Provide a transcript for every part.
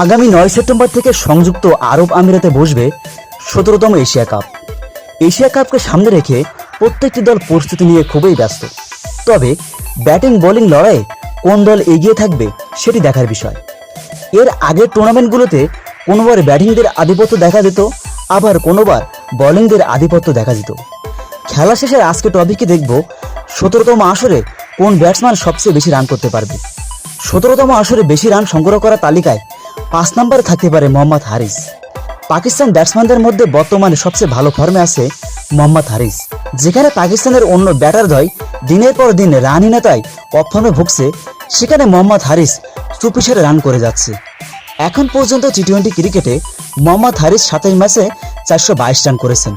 আগামী 9 সেপ্টেম্বর থেকে সংযুক্ত আরব আমিরাতে বসবে 17তম এশিয়া কাপ। এশিয়া কাপকে সামনে রেখে প্রত্যেকটি দল প্রস্তুতি নিয়ে খুবই ব্যস্ত। তবে ব্যাটিং বোলিং লড়াইয়ে কোন দল এগিয়ে থাকবে সেটি দেখার বিষয়। এর আগের টুর্নামেন্টগুলোতে কোনোবার ব্যাটিংদের আধিপত্য দেখা যেত, আবার কোনোবার বোলিংদের আধিপত্য দেখা যেত। খেলা শেষের আজকে টপিকে দেখব 17তম আসরে কোন ব্যাটসম্যান সবচেয়ে বেশি রান করতে পারবে। 17তম আসরে বেশি রান সংগ্রহ করা তালিকায় 5 নম্বরে থাকতে পারে মোহাম্মদ হারিস। পাকিস্তান ব্যাটসম্যানদের মধ্যে বর্তমানে সবচেয়ে ভালো ফর্মে আছে মোহাম্মদ হারিস। যেখানে পাকিস্তানের অন্য ব্যাটারদ্বয় দিনের পর দিন রানহীনতায় অফর্মে ভুগছে, সেখানে মোহাম্মদ হারিস চুপিসারে রান করে যাচ্ছে। এখন পর্যন্ত টি-20 ক্রিকেটে মোহাম্মদ হারিস 27 ম্যাচে 422 রান করেছেন,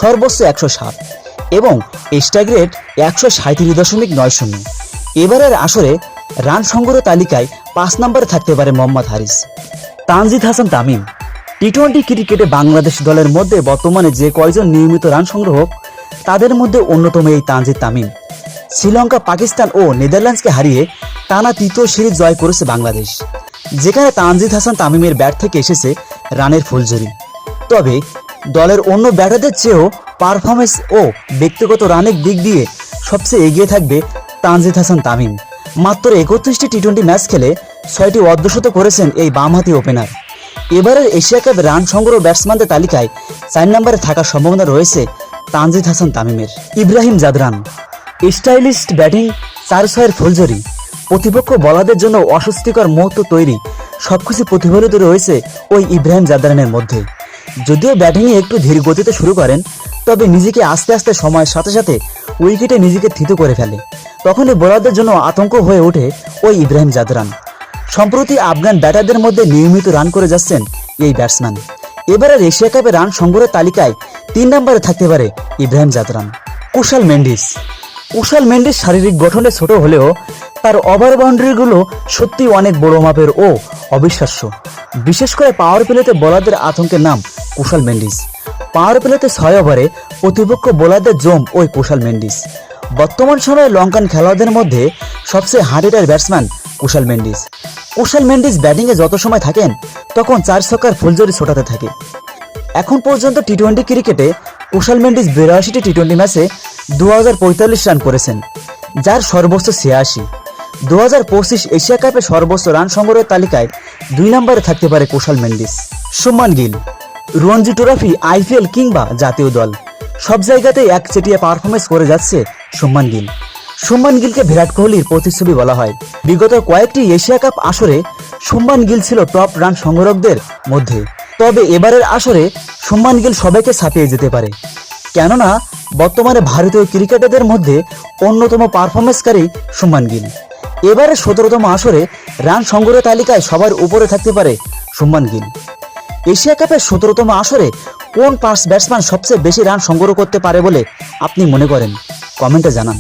সর্বোচ্চ 107 এবং স্ট্রাইক রেট 137.90। এবারের আসরে রান সংগ্রহ তালিকায় 5 নম্বরে থাকতে পারে মোহাম্মদ হারিস। তানজিদ হাসান তামিম। টি-20 ক্রিকেটে বাংলাদেশ দলের মধ্যে বর্তমানে যে কয়জন নিয়মিত রান সংগ্রাহক, তাদের মধ্যে অন্যতম এই তানজিদ তামিম। শ্রীলঙ্কা, পাকিস্তান ও নেদারল্যান্ডসকে হারিয়ে টানা 3য় সিরিজ জয় করেছে বাংলাদেশ, যেখানে তানজিদ হাসান তামিমের ব্যাট থেকে এসেছে রানের ফুলঝুরি। তবে দলের অন্য ব্যাটারদের চেয়েও পারফরমেন্স ও ব্যক্তিগত রানের দিক দিয়ে সবচেয়ে এগিয়ে থাকবে তানজিদ হাসান তামিম। মাত্র 31টি টি-20 ম্যাচ খেলে 6টি অর্ধশতক করেছেন এই বামহাতি ওপেনার। এবারের এশিয়া কাপে রান সংগ্রহ ব্যাটসম্যানদের তালিকায় 4 নম্বরে থাকার সম্ভাবনা রয়েছে তানজিদ হাসান তামিমের। ইব্রাহিম জাদরান। স্টাইলিস্ট ব্যাটিং, 4-6 ফুলঝুরি, প্রতিপক্ষ বলারদের জন্য অস্বস্তিকর মুহূর্ত তৈরি, সবকিছু প্রতিফলিত রয়েছে ওই ইব্রাহিম জাদরানের মধ্যে। যদিও ব্যাটিংয়ে একটু ধীর গতিতে শুরু করেন, তবে নিজেকে আস্তে আস্তে সময়ের সাথে সাথে উইকেটে নিজেকে থিত করে ফেলে। তখনই বোলারদের জন্য আতঙ্ক হয়ে ওঠে ওই ইব্রাহিম জাদরান। সম্প্রতি আফগান ব্যাটারদের মধ্যে নিয়মিত রান করে যাচ্ছেন এই ব্যাটসম্যান। এবারের এশিয়া কাপে রান সংগ্রহ তালিকায় 3 নম্বরে থাকতে পারে ইব্রাহিম জাদরান। কুশাল মেন্ডিস। কুশাল মেন্ডিস শারীরিক গঠনে ছোট হলেও তার ওভার বাউন্ডারিগুলো সত্যি অনেক বড় মাপের ও অবিশ্বাস্য। বিশেষ করে পাওয়ার প্লেতে বোলারদের আতঙ্কের নাম কুশাল মেন্ডিস। পাওয়ার প্লেতে 6 ওভারে প্রতিপক্ষ বোলারদের জম ওই কুশাল মেন্ডিস। বর্তমান সময়ে লঙ্কান খেলোয়াড়দের মধ্যে সবচেয়ে hard hitter batsman Kushal Mendis. Kushal Mendis ব্যাটিংয়ে যত সময় থাকেন তখন 4 ছক্কার ফুলঝুরি ছোটাতে থাকে। এখন পর্যন্ত টি-20 ক্রিকেটে কুশাল মেন্ডিস 82টি টি-20 ম্যাচে 2045 রান করেছেন, যার সর্বোচ্চ 86। 2025 এশিয়া কাপে সর্বোচ্চ রান সংগ্রহের তালিকায় 2 নম্বরে থাকতে পারে কুশাল মেন্ডিস। শুভমান গিল। রঞ্জি ট্রফি, আইপিএল কিংবা জাতীয় দল, সব জায়গাতেই একচেটিয়া পারফরমেন্স করে যাচ্ছে শুভমান গিল। শুভমান গিলকে বিরাট কোহলির প্রতিচ্ছবি বলা হয়। বিগত কয়েকটি এশিয়া কাপ আসরে শুভমান গিল ছিল টপ রান সংগ্রাহকদের মধ্যে। তবে এবারের আসরে শুভমান গিল সবাইকে ছাপিয়ে যেতে পারে, কেননা বর্তমানে ভারতীয় ক্রিকেটারদের মধ্যে অন্যতম পারফরমেন্সকারী শুভমান গিল। এবারে 17তম আসরে রান সংগ্রহ তালিকায় সবার উপরে থাকতে পারে শুভমান গিল। এশিয়া কাপের 17তম আসরে কোন 5 ব্যাটসম্যান সবচেয়ে বেশি রান সংগ্রহ করতে পারে বলে আপনি মনে করেন? কমেন্টে জানান।